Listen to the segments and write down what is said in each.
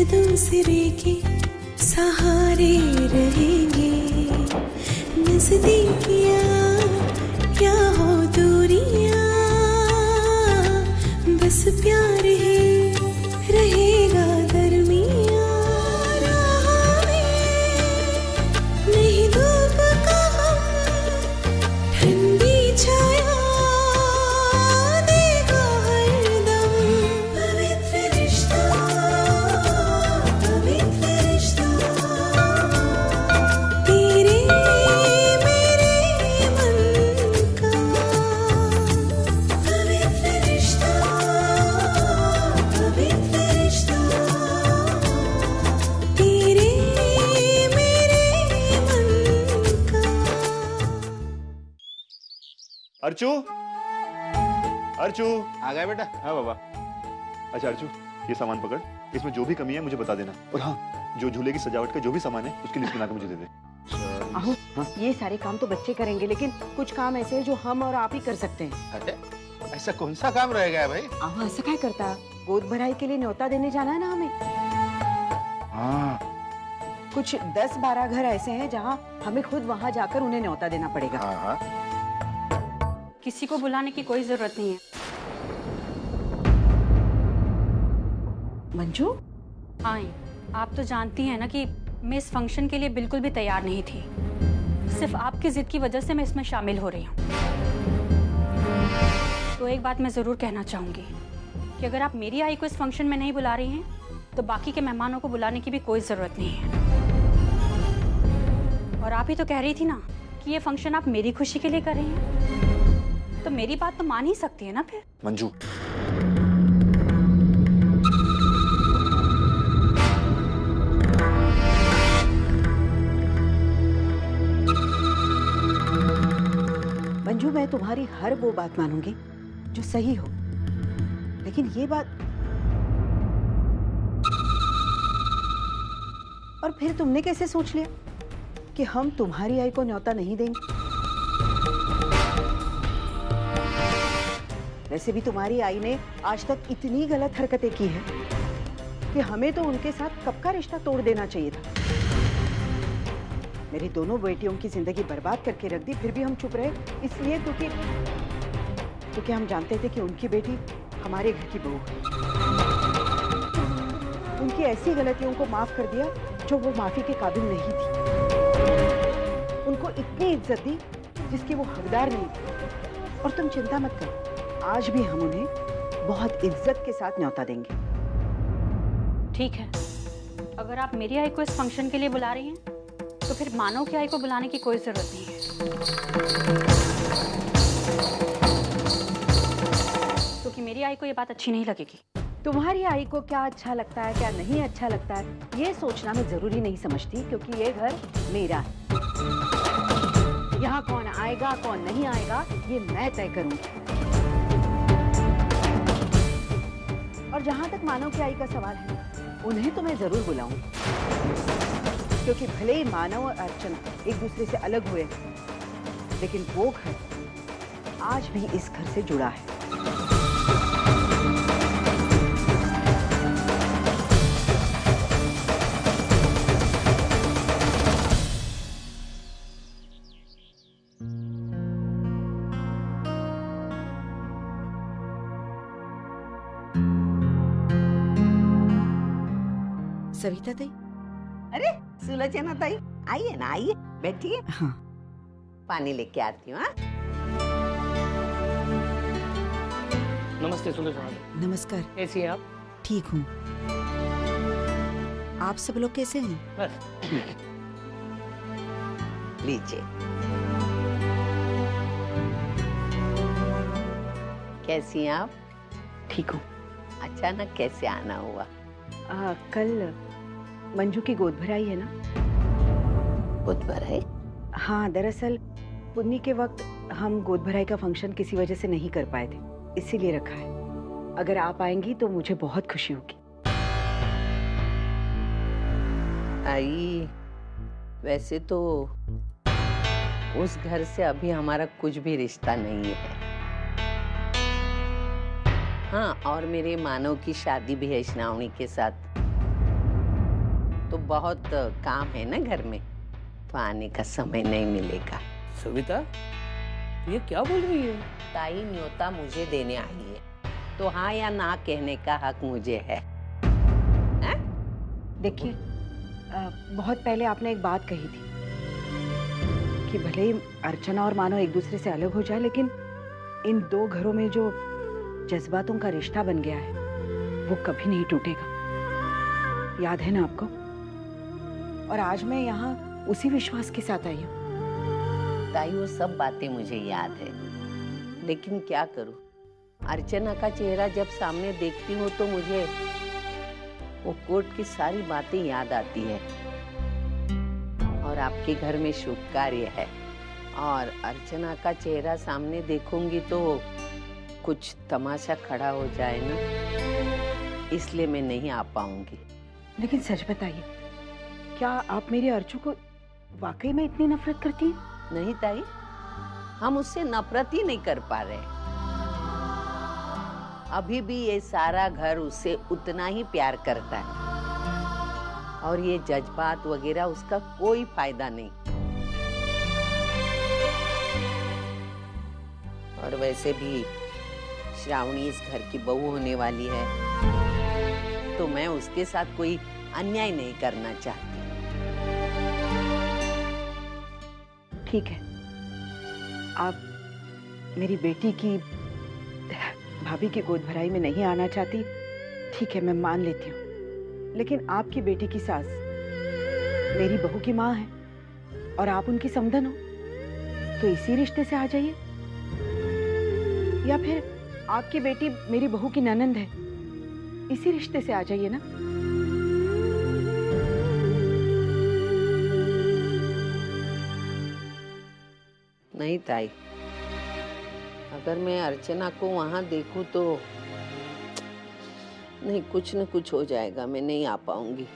दूसरे के सहारे रहेंगे। नजदीकियां क्या हो दूरियां, बस प्यार ही रहेगा दरमियां। राह में नहीं धूप का हम, ठंडी छाया देगा हरदम। पवित्र रिश्ता, पवित्र रिश्ता, तेरे मेरे मन का। पवित्र रिश्ता, पवित्र रिश्ता, तेरे मेरे मन का। अर्चू, अर्चू। आ गए बेटा। हाँ बाबा। अच्छा अर्चू, ये सामान पकड़, इसमें जो भी कमी है मुझे बता देना। और हाँ, जो झूले की सजावट का जो भी सामान है उसकी लिस्ट बना के मुझे दे दे। आहू, ये सारे काम तो बच्चे करेंगे, लेकिन कुछ काम ऐसे हैं जो हम और आप ही कर सकते हैं। अरे ऐसा कौन सा काम रह गया भाई? आहू ऐसा क्या करता, गोद भराई के लिए न्योता देने जाना है ना हमें। हाँ कुछ 10-12 घर ऐसे हैं जहाँ हमें खुद वहाँ जाकर उन्हें न्योता देना पड़ेगा। हाँ हाँ। किसी को बुलाने की कोई जरूरत नहीं है। मंजू, हाँ, आप तो जानती हैं ना कि मैं इस फंक्शन के लिए बिल्कुल भी तैयार नहीं थी। सिर्फ आपकी जिद की वजह से मैं इसमें शामिल हो रही हूँ। तो एक बात मैं जरूर कहना चाहूंगी कि अगर आप मेरी आई को इस फंक्शन में नहीं बुला रही हैं तो बाकी के मेहमानों को बुलाने की भी कोई जरूरत नहीं है। और आप ही तो कह रही थी ना कि ये फंक्शन आप मेरी खुशी के लिए कर रही हैं, तो मेरी बात तो मान ही सकती है ना फिर। मंजू, मंजू मैं तुम्हारी हर वो बात मानूंगी जो सही हो, लेकिन ये बात। और फिर तुमने कैसे सोच लिया कि हम तुम्हारी आई को न्योता नहीं देंगे? वैसे भी तुम्हारी आई ने आज तक इतनी गलत हरकतें की है कि हमें तो उनके साथ कब का रिश्ता तोड़ देना चाहिए था। मेरी दोनों बेटियों की जिंदगी बर्बाद करके रख दी, फिर भी हम चुप रहे, इसलिए क्योंकि हम जानते थे कि उनकी बेटी हमारे घर की बहू है। उनकी ऐसी गलतियों को माफ कर दिया जो वो माफी के काबिल नहीं थी। उनको इतनी इज्जत दी जिसकी वो हकदार नहीं थी। और तुम चिंता मत करो, आज भी हम उन्हें बहुत इज्जत के साथ न्योता देंगे। ठीक है, अगर आप मेरी आई को इस फंक्शन के लिए बुला रही हैं तो फिर मानव की आई को बुलाने की कोई जरूरत नहीं है, क्योंकि मेरी आई को ये बात अच्छी नहीं लगेगी। तुम्हारी आई को क्या अच्छा लगता है, क्या नहीं अच्छा लगता है, ये सोचना मैं जरूरी नहीं समझती, क्योंकि ये घर मेरा है। यहाँ कौन आएगा कौन नहीं आएगा ये मैं तय करूंगी। और जहां तक मानव की आई का सवाल है, उन्हें तो मैं जरूर बुलाऊंगी, क्योंकि भले ही मानव और अर्चना एक दूसरे से अलग हुए, लेकिन वो घर आज भी इस घर से जुड़ा है। सविता ताई। अरे सुलोचना ताई, आइए ना, आइए बैठिए। हाँ। पानी लेके आती हूँ। नमस्ते सुलोचना। नमस्कार। कैसी हैं आप? ठीक हूँ, आप सब लोग कैसे हैं? बस लीजिए। कैसी हैं आप? ठीक हूँ। अचानक कैसे आना हुआ? कल मंजू की गोद भराई है ना? गोद भराई? हाँ, दरअसल पुन्नी के वक्त हम गोद भराई का फंक्शन किसी वजह से नहीं कर पाए थे, इसीलिए रखा है। अगर आप आएंगी तो मुझे बहुत खुशी होगी। आई, वैसे तो उस घर से अभी हमारा कुछ भी रिश्ता नहीं है। हाँ, और मेरे मानव की शादी भी है श्रावणी के साथ। तो बहुत काम है ना घर में, तो आने का समय नहीं मिलेगा। सविता, ये क्या बोल रही है? ताई न्योता मुझे देने आई है, तो हाँ या ना कहने का हक मुझे है। देखिए, बहुत पहले आपने एक बात कही थी कि भले ही अर्चना और मानो एक दूसरे से अलग हो जाए, लेकिन इन दो घरों में जो जज्बातों का रिश्ता बन गया है वो कभी नहीं टूटेगा। याद है ना आपको? और आज मैं यहाँ उसी विश्वास के साथ आई हूँ। ताई वो सब बातें मुझे याद है, लेकिन क्या करूं, अर्चना का चेहरा जब सामने देखती हूँ तो मुझे वो कोर्ट की सारी बातें याद आती है। और आपके घर में शुभ कार्य है और अर्चना का चेहरा सामने देखूंगी तो कुछ तमाशा खड़ा हो जाए ना, इसलिए मैं नहीं आ पाऊंगी। लेकिन सच बताइए, क्या आप मेरी अर्चू को वाकई में इतनी नफरत करती हैं? नहीं ताई, हम उससे नफरत ही नहीं कर पा रहे। अभी भी ये सारा घर उससे उतना ही प्यार करता है और ये जज्बात वगैरह उसका कोई फायदा नहीं। और वैसे भी श्रावणी इस घर की बहू होने वाली है, तो मैं उसके साथ कोई अन्याय नहीं करना चाहती। ठीक है, आप मेरी बेटी की भाभी की गोद भराई में नहीं आना चाहती, ठीक है, मैं मान लेती हूँ। लेकिन आपकी बेटी की सास मेरी बहू की माँ है और आप उनकी समधन हो, तो इसी रिश्ते से आ जाइए। या फिर आपकी बेटी मेरी बहू की ननंद है, इसी रिश्ते से आ जाइए ना। नहीं ताई, अगर मैं अर्चना को वहां देखूं तो नहीं, कुछ न कुछ हो जाएगा, मैं नहीं आ पाऊंगी।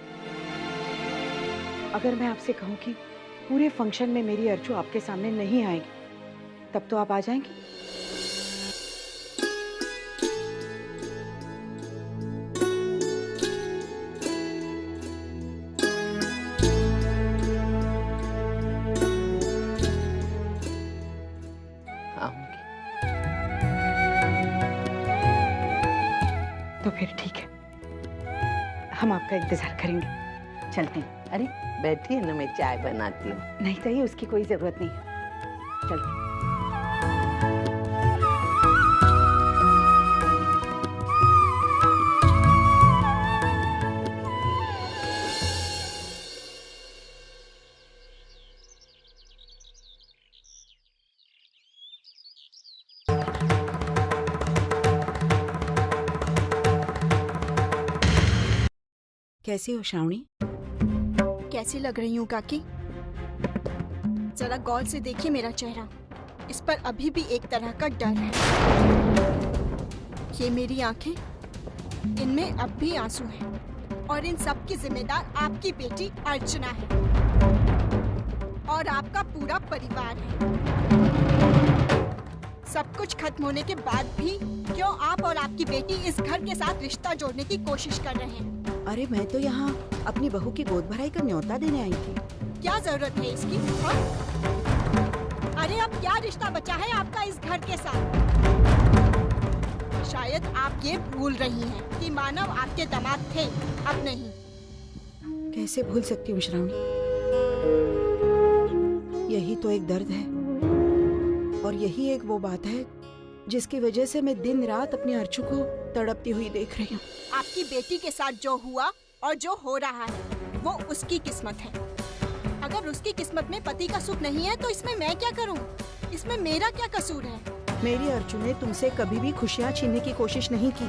अगर मैं आपसे कहूं कि पूरे फंक्शन में मेरी अर्चू आपके सामने नहीं आएगी, तब तो आप आ जाएंगी? आऊंगी। तो फिर ठीक है, हम आपका इंतजार करेंगे। चलते हैं। अरे बैठिए ना, मैं चाय बनाती हूँ। नहीं चाहिए, उसकी कोई जरूरत नहीं है। चलते हैं। कैसी हो श्रावणी? कैसी लग रही हूँ काकी? जरा गौर से देखिए मेरा चेहरा, इस पर अभी भी एक तरह का डर है। ये मेरी आंखें, इनमें अब भी आंसू हैं और इन सब की जिम्मेदार आपकी बेटी अर्चना है और आपका पूरा परिवार है। सब कुछ खत्म होने के बाद भी क्यों आप और आपकी बेटी इस घर के साथ रिश्ता जोड़ने की कोशिश कर रहे हैं? अरे मैं तो यहाँ अपनी बहू की गोद भराई का न्योता देने आई थी। क्या जरूरत है इसकी? हाँ? अरे अब क्या रिश्ता बचा है आपका इस घर के साथ? शायद आप ये भूल रही हैं कि मानव आपके दामाद थे, अब नहीं। कैसे भूल सकती हूँ श्रावणी? यही तो एक दर्द है और यही एक वो बात है जिसकी वजह से मैं दिन रात अपनी अर्चू को तड़पती हुई देख रही हूँ। आपकी बेटी के साथ जो हुआ और जो हो रहा है वो उसकी किस्मत है। अगर उसकी किस्मत में पति का सुख नहीं है तो इसमें मैं क्या करूँ? इसमें मेरा क्या कसूर है? मेरी अर्चू ने तुमसे कभी भी खुशियाँ छीनने की कोशिश नहीं की,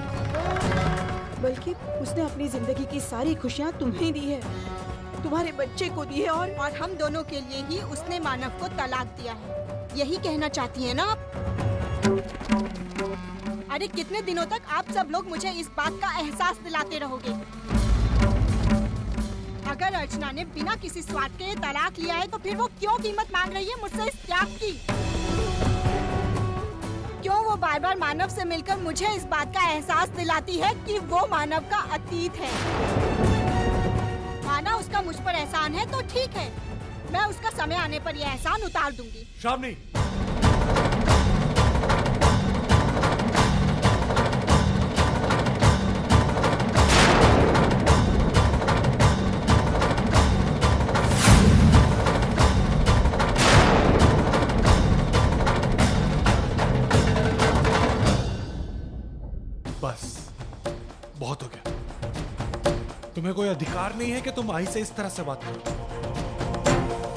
बल्कि उसने अपनी जिंदगी की सारी खुशियाँ तुम्हें दी है, तुम्हारे बच्चे को दी है। और हम दोनों के लिए ही उसने मानव को तलाक दिया है, यही कहना चाहती है ना आप? अरे कितने दिनों तक आप सब लोग मुझे इस बात का एहसास दिलाते रहोगे? अगर अर्चना ने बिना किसी स्वार्थ के तलाक लिया है तो फिर वो क्यों कीमत मांग रही है मुझसे इस त्याग की? क्यों वो बार बार मानव से मिलकर मुझे इस बात का एहसास दिलाती है कि वो मानव का अतीत है? माना उसके उसका मुझ पर एहसान है तो ठीक है, मैं उसका समय आने पर यह एहसान उतार दूंगी। श्रावणी, बस बहुत हो गया। तुम्हें कोई अधिकार नहीं है कि तुम आई से इस तरह से बात करो।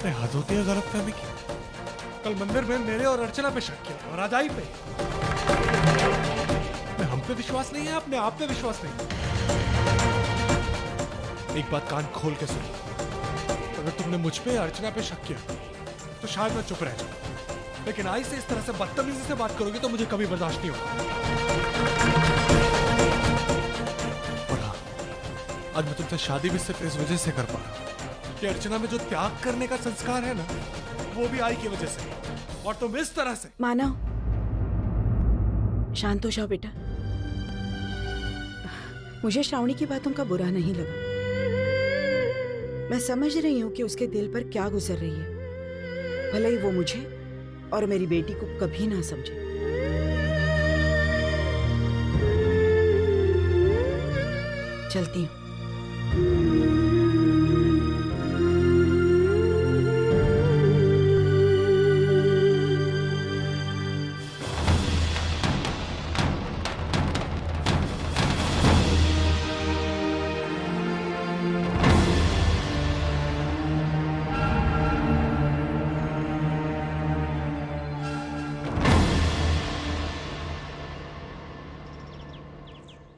नहीं, हद होती है गलतफहमी की। कल मंदिर में मेरे और अर्चना पे शक किया और आज आई पे। मैं हम पे विश्वास नहीं है, अपने आप पे विश्वास नहीं। एक बात कान खोल के सुनो, अगर तुमने मुझ पे अर्चना पे शक किया तो शायद मैं चुप रह जाऊं, लेकिन आई से इस तरह से बदतमीजी से बात करोगे तो मुझे कभी बर्दाश्त नहीं होगा। और हाँ, आज मैं तुमसे शादी भी सिर्फ इस वजह से कर पा रहा हूं कि अर्चना में जो त्याग करने का संस्कार है ना, वो भी आई की वजह से। और तुम इस तरह से। मानव, शांत हो जाओ बेटा। मुझे श्रावणी की बातों का बुरा नहीं लगा। मैं समझ रही हूँ कि उसके दिल पर क्या गुजर रही है, भले ही वो मुझे और मेरी बेटी को कभी ना समझे। चलती हूँ।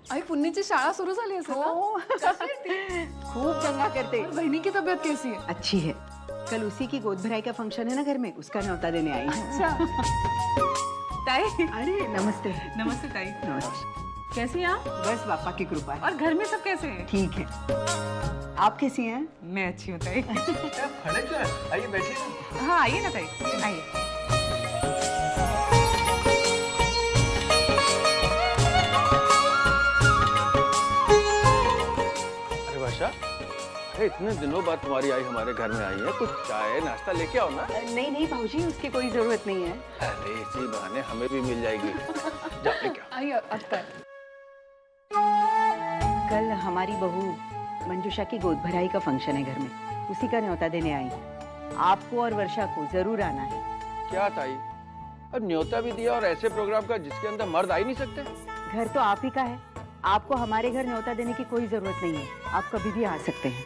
आई पुन्नीची शाळा सुरू झाली असेल ना? खूब चंगा करते। और बहनी की तबीयत कैसी है? अच्छी है। कल उसी की गोद भराई का फंक्शन है ना घर में, उसका न्योता देने आई। अच्छा। ताई, अरे नमस्ते। नमस्ते ताई। नमस्ते। कैसी हैं आप? बस पापा की कृपा है। और घर में सब कैसे हैं? ठीक है। आप कैसी हैं? मैं अच्छी हूँ ताई। आइए बैठिए। हाँ आइए ना ताई, आइए। अरे वर्षा, अरे इतने दिनों बाद तुम्हारी आई हमारे घर में आई है, कुछ चाय नाश्ता लेके आओ ना। नहीं नहीं भाऊजी, उसकी कोई जरूरत नहीं है। अरे इसी बहाने हमें भी मिल जाएगी। जा लेके आओ। आइए अब तक। कल हमारी बहू मंजूषा की गोद भराई का फंक्शन है घर में, उसी का न्योता देने आई। आपको और वर्षा को जरूर आना है। क्या ताई, अब न्योता भी दिया और ऐसे प्रोग्राम का जिसके अंदर मर्द आ ही नहीं सकते। घर तो आप ही का है, आपको हमारे घर न्योता देने की कोई जरूरत नहीं है। आप कभी भी आ सकते हैं।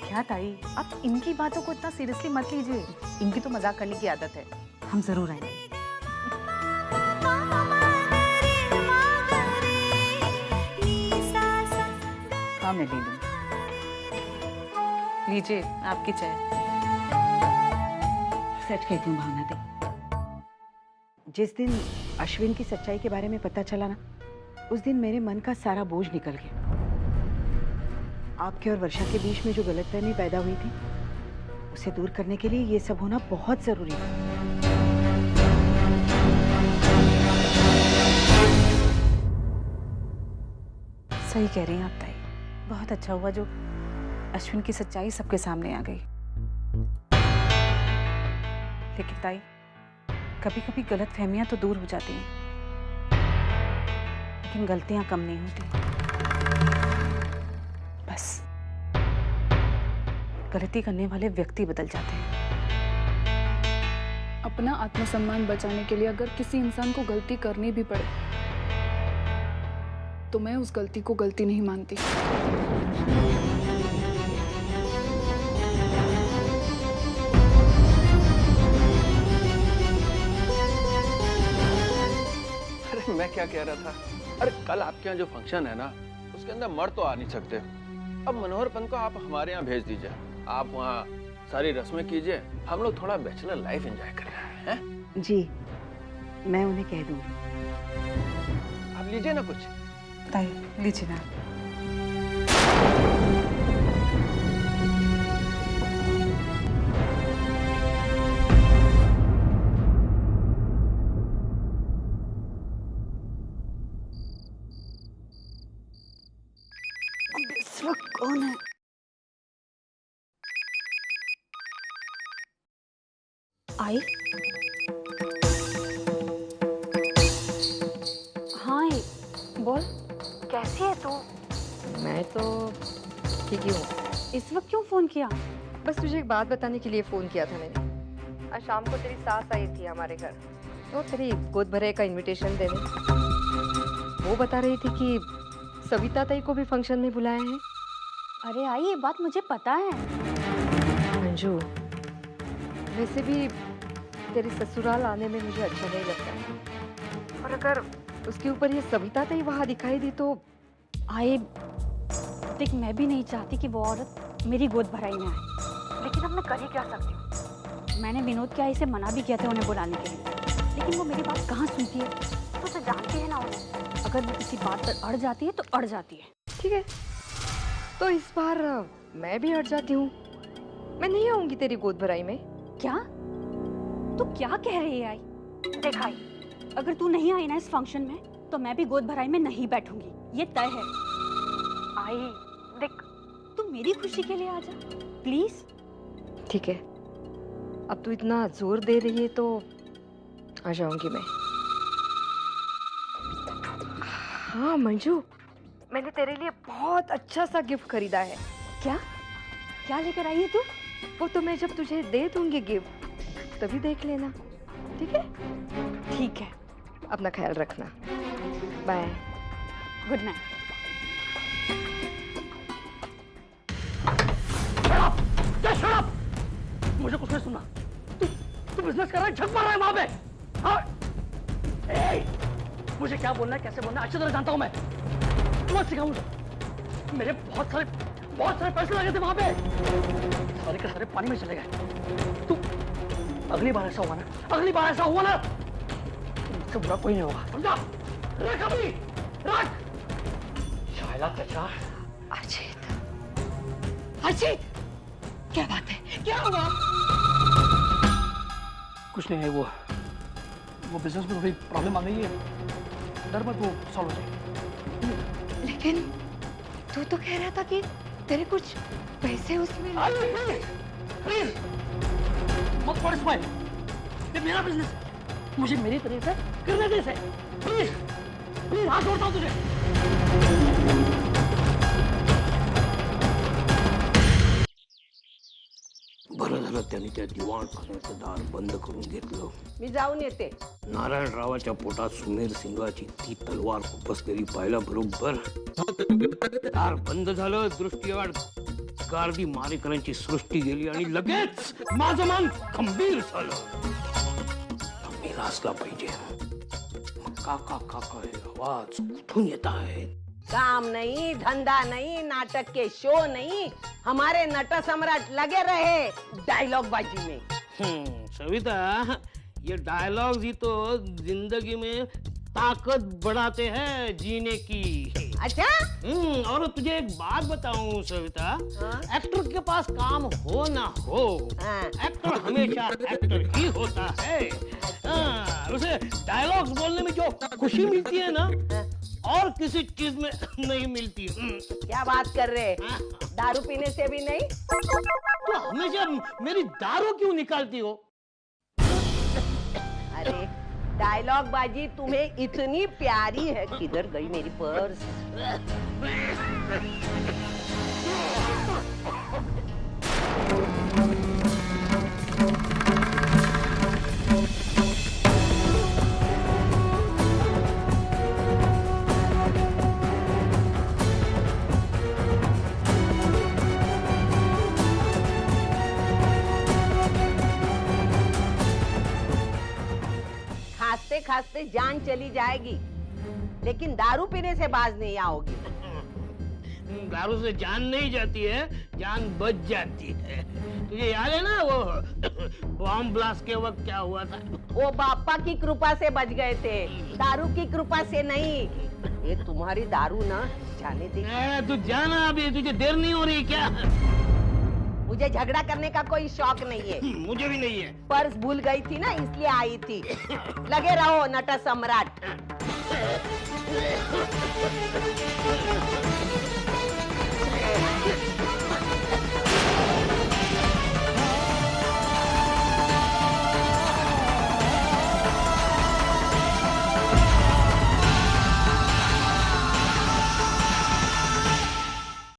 क्या ताई, आप इनकी बातों को इतना सीरियसली मत लीजिए। इनकी तो मजाक करने की आदत है। हम जरूर आएंगे। हाँ मैं ले लूँ। लीजिए आपकी चाय। सच कहती हूँ भावना दी, जिस दिन अश्विन की सच्चाई के बारे में पता चला ना, उस दिन मेरे मन का सारा बोझ निकल गया। आपके और वर्षा के बीच में जो गलतफहमी पैदा हुई थी, उसे दूर करने के लिए ये सब होना बहुत जरूरी है। सही कह रही हैं आप ताई। बहुत अच्छा हुआ जो अश्विन की सच्चाई सबके सामने आ गई। लेकिन ताई, कभी कभी गलतफहमियां तो दूर हो जाती हैं, लेकिन गलतियां कम नहीं होती। बस गलती करने वाले व्यक्ति बदल जाते हैं। अपना आत्मसम्मान बचाने के लिए अगर किसी इंसान को गलती करनी भी पड़े तो मैं उस गलती को गलती नहीं मानती। अरे मैं क्या कह रहा था, अरे कल आपके यहाँ जो फंक्शन है ना, उसके अंदर मर्द तो आ नहीं सकते। अब मनोहरपन को आप हमारे यहाँ भेज दीजिए, आप वहाँ सारी रस्में कीजिए, हम लोग थोड़ा बैचलर लाइफ एंजॉय कर रहे हैं। जी मैं उन्हें कह दूंगी। आप लीजिए ना कुछ। ताई लीजिए ना। इस वक्त कौन है? आई? हाँ बोल, कैसी है तू? मैं तो ठीक ही हूँ। इस वक्त क्यों फोन किया? बस तुझे एक बात बताने के लिए फोन किया था मैंने। आज शाम को तेरी सास आई थी हमारे घर, तो तेरी गोद भरे का इनविटेशन देने। वो बता रही थी कि सविता ताई को भी फंक्शन में बुलाया है। अरे आई, ये बात मुझे पता है। मंजू, वैसे भी तेरे ससुराल आने में मुझे अच्छा नहीं लगता, और अगर उसके ऊपर ये सविता ताई वहाँ दिखाई दी तो। आई देख, मैं भी नहीं चाहती कि वो औरत मेरी गोद भराई में आए, लेकिन अब मैं कर ही क्या सकती हूँ। मैंने विनोद की आई से मना भी किया था उन्हें बुलाने के लिए, लेकिन वो मेरी बात कहाँ सुनती है। तो उसे जानती है ना उन्हें, अगर वो किसी बात पर अड़ जाती है तो अड़ जाती है। ठीक है, तो इस बार मैं भी हट जाती हूँ। मैं नहीं आऊंगी तेरी गोद भराई में। क्या? तू क्या कह रही है आई? देख आई, अगर तू नहीं आई ना इस फंक्शन में, तो मैं भी गोद भराई में नहीं बैठूंगी, ये तय है। आई देख, तू मेरी खुशी के लिए आ जा प्लीज। ठीक है, अब तू इतना जोर दे रही है तो आ जाऊंगी मैं। हाँ मंजू, मैंने तेरे लिए बहुत अच्छा सा गिफ्ट खरीदा है। क्या? क्या लेकर आई है तू? वो तो मैं जब तुझे दे दूंगी गिफ्ट, तभी देख लेना। ठीक है? ठीक है। अपना ख्याल रखना। बाय। Good night. मुझे कुछ नहीं सुनना। तू बिजनेस कर रहा है, झक मार रहा है वहां पे। हाँ? मुझे क्या बोलना है, कैसे बोलना है अच्छी तरह जानता हूं मैं। तू मत सिखा मुझे। मेरे बहुत सारे पैसे लगे थे वहां पे, सारे के सारे पानी में चले गए। तू अगली बार ऐसा हुआ ना, मुझसे बुरा कोई नहीं होगा, समझा? रख अभी, रख। शायला कचरा। अजीत, क्या बात है? क्या हुआ? कुछ नहीं है, वो बिजनेस में थोड़ी प्रॉब्लम आ गई है। डर मत, वो सॉल्व हो जाएगी। लेकिन तू तो कह रहा था कि तेरे कुछ पैसे उसमें। प्लीज मत पड़ इसमें, ये मेरा बिजनेस है, मुझे मेरी तरह से करने दे इसे। प्लीज हाथ जोड़ता हूँ तुझे। बरं झालं त्यांनी त्या दिवाणखान्याचं दार बंद करून घेतलं. मी जाऊन येते. नारायणरावाच्या पोटात सुमेर सिंगाची ती तलवार खुपसलेली पाहिल्याबरोबर दार बंद झालं. दृष्टीआड गारदी मारेकरांची सृष्टी गेली आणि लगेच माझं मन खंबीर झालं. मी लाजला पाहिजे. काका काका हे आवाज कुठून येत आहे? काम नहीं, धंधा नहीं, नाटक के शो नहीं, हमारे नट सम्राट लगे रहे डायलॉग बाजी में। सविता, ये डायलॉग्स ही तो जिंदगी में ताकत बढ़ाते हैं जीने की। अच्छा? और तुझे एक बात बताऊं सविता, एक्टर के पास काम हो ना हो, एक्टर हमेशा एक्टर ही होता है। उसे डायलॉग्स बोलने में जो खुशी मिलती है ना, और किसी चीज में नहीं मिलती। क्या बात कर रहे? दारू पीने से भी नहीं? तो हमेशा मेरी दारू क्यों निकालती हो? अरे डायलॉग बाजी तुम्हें इतनी प्यारी है। किधर गई मेरी पर्स? खाते खाते जान चली जाएगी, लेकिन दारू पीने से बाज नहीं आओगी। दारू से जान नहीं जाती है, जान बच जाती है। तुझे याद है ना वो बॉम्ब ब्लास्ट के वक्त क्या हुआ था? वो बापा की कृपा से बच गए थे, दारू की कृपा से नहीं। ये तुम्हारी दारू ना जाने दे। तू जाना अभी, तुझे देर नहीं हो रही क्या? मुझे झगड़ा करने का कोई शौक नहीं है। मुझे भी नहीं है। पर्स भूल गई थी ना, इसलिए आई थी। लगे रहो नट सम्राट।